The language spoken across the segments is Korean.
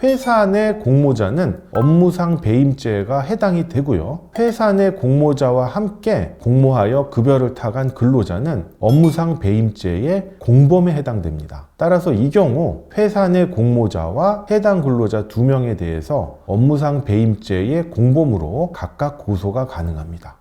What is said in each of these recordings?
회사 내 공모자는 업무상 배임죄가 해당이 되고요. 회사 내 공모자와 함께 공모하여 급여를 타간 근로자는 업무상 배임죄의 공범에 해당됩니다. 따라서 이 경우 회사 내 공모자와 해당 근로자 2명에 대해서 업무상 배임죄의 공범으로 각각 고소가 가능합니다.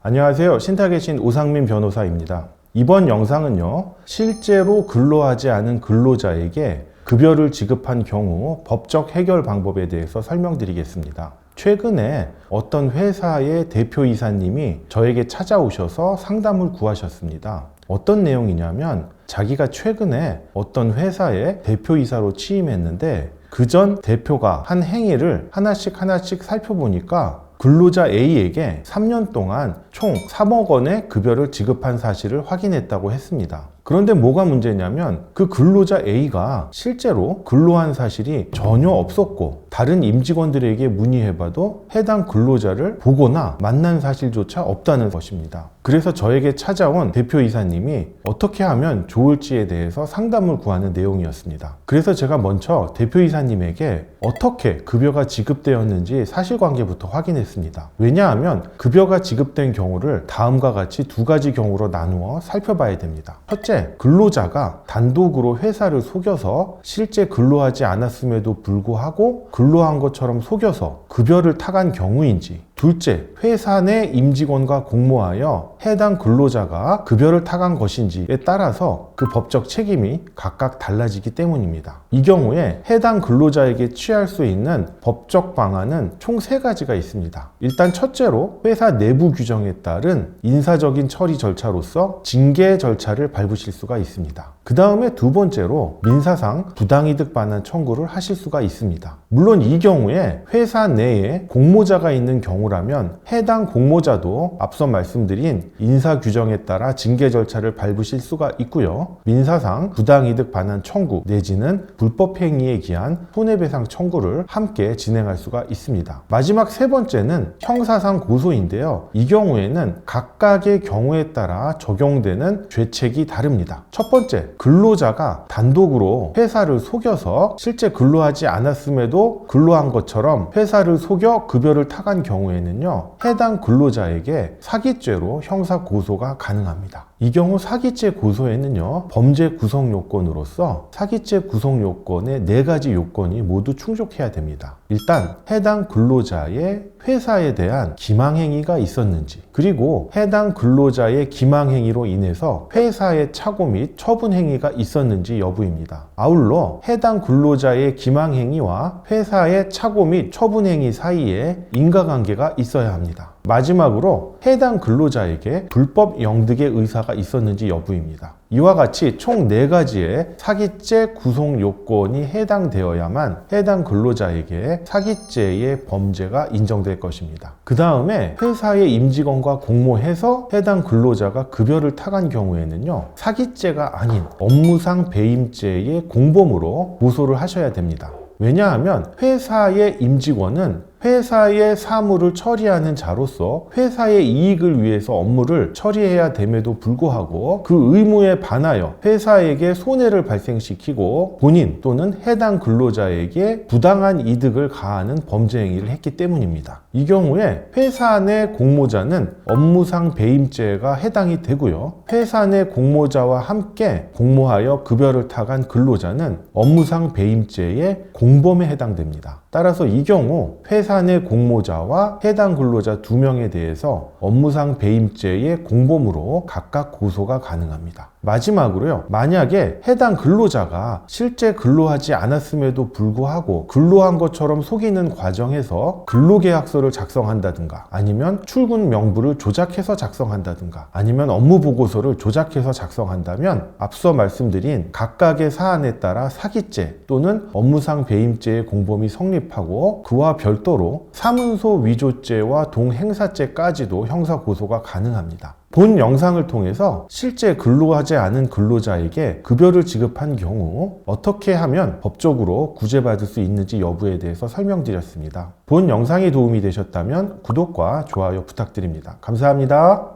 안녕하세요. 신탁의 신 오상민 변호사입니다. 이번 영상은요, 실제로 근로하지 않은 근로자에게 급여를 지급한 경우 법적 해결 방법에 대해서 설명드리겠습니다. 최근에 어떤 회사의 대표이사님이 저에게 찾아오셔서 상담을 구하셨습니다. 어떤 내용이냐면 자기가 최근에 어떤 회사의 대표이사로 취임했는데 그전 대표가 한 행위를 하나씩 살펴보니까 근로자 A에게 3년 동안 총 3억 원의 급여를 지급한 사실을 확인했다고 했습니다. 그런데 뭐가 문제냐면 그 근로자 A가 실제로 근로한 사실이 전혀 없었고 다른 임직원들에게 문의해봐도 해당 근로자를 보거나 만난 사실조차 없다는 것입니다. 그래서 저에게 찾아온 대표이사님이 어떻게 하면 좋을지에 대해서 상담을 구하는 내용이었습니다. 그래서 제가 먼저 대표이사님에게 어떻게 급여가 지급되었는지 사실관계부터 확인했습니다. 왜냐하면 급여가 지급된 경우를 다음과 같이 2가지 경우로 나누어 살펴봐야 됩니다. 첫째, 근로자가 단독으로 회사를 속여서 실제 근로하지 않았음에도 불구하고 근로한 것처럼 속여서 급여를 타간 경우인지, 둘째, 회사 내 임직원과 공모하여 해당 근로자가 급여를 타간 것인지에 따라서 그 법적 책임이 각각 달라지기 때문입니다. 이 경우에 해당 근로자에게 취할 수 있는 법적 방안은 총 3가지가 있습니다. 일단 첫째로 회사 내부 규정에 따른 인사적인 처리 절차로서 징계 절차를 밟으실 수가 있습니다. 그 다음에 2번째로 민사상 부당이득 반환 청구를 하실 수가 있습니다. 물론 이 경우에 회사 내에 공모자가 있는 경우라면 해당 공모자도 앞서 말씀드린 인사 규정에 따라 징계 절차를 밟으실 수가 있고요. 민사상 부당이득 반환 청구 내지는 불법 행위에 기한 손해배상 청구를 함께 진행할 수가 있습니다. 마지막 3번째는 형사상 고소인데요. 이 경우에는 각각의 경우에 따라 적용되는 죄책이 다릅니다. 첫 번째, 근로자가 단독으로 회사를 속여서 실제 근로하지 않았음에도 근로한 것처럼 회사를 속여 급여를 타간 경우에는요, 해당 근로자에게 사기죄로 형사 고소가 가능합니다. 이 경우 사기죄 고소에는요, 범죄 구성 요건으로서 사기죄 구성 요건의 4가지 요건이 모두 충족해야 됩니다. 일단 해당 근로자의 회사에 대한 기망행위가 있었는지, 그리고 해당 근로자의 기망행위로 인해서 회사의 착오 및 처분행위가 있었는지 여부입니다. 아울러 해당 근로자의 기망행위와 회사의 착오 및 처분행위 사이에 인과관계가 있어야 합니다. 마지막으로 해당 근로자에게 불법 영득의 의사가 있었는지 여부입니다. 이와 같이 총 4가지의 사기죄 구성 요건이 해당되어야만 해당 근로자에게 사기죄의 범죄가 인정될 것입니다. 그 다음에 회사의 임직원과 공모해서 해당 근로자가 급여를 타간 경우에는요, 사기죄가 아닌 업무상 배임죄의 공범으로 고소를 하셔야 됩니다. 왜냐하면 회사의 임직원은 회사의 사무를 처리하는 자로서 회사의 이익을 위해서 업무를 처리해야 됨에도 불구하고 그 의무에 반하여 회사에게 손해를 발생시키고 본인 또는 해당 근로자에게 부당한 이득을 가하는 범죄 행위를 했기 때문입니다. 이 경우에 회사 내 공모자는 업무상 배임죄가 해당이 되고요. 회사 내 공모자와 함께 공모하여 급여를 타간 근로자는 업무상 배임죄의 공범에 해당됩니다. 따라서 이 경우 회사 내 공모자와 해당 근로자 2명에 대해서 업무상 배임죄의 공범으로 각각 고소가 가능합니다. 마지막으로요, 만약에 해당 근로자가 실제 근로하지 않았음에도 불구하고 근로한 것처럼 속이는 과정에서 근로계약서를 작성한다든가 아니면 출근 명부를 조작해서 작성한다든가 아니면 업무 보고서를 조작해서 작성한다면 앞서 말씀드린 각각의 사안에 따라 사기죄 또는 업무상 배임죄의 공범이 성립하고 그와 별도로 사문서 위조죄와 동행사죄까지도 형사 고소가 가능합니다. 본 영상을 통해서 실제 근로하지 않은 근로자에게 급여를 지급한 경우 어떻게 하면 법적으로 구제받을 수 있는지 여부에 대해서 설명드렸습니다. 본 영상이 도움이 되셨다면 구독과 좋아요 부탁드립니다. 감사합니다.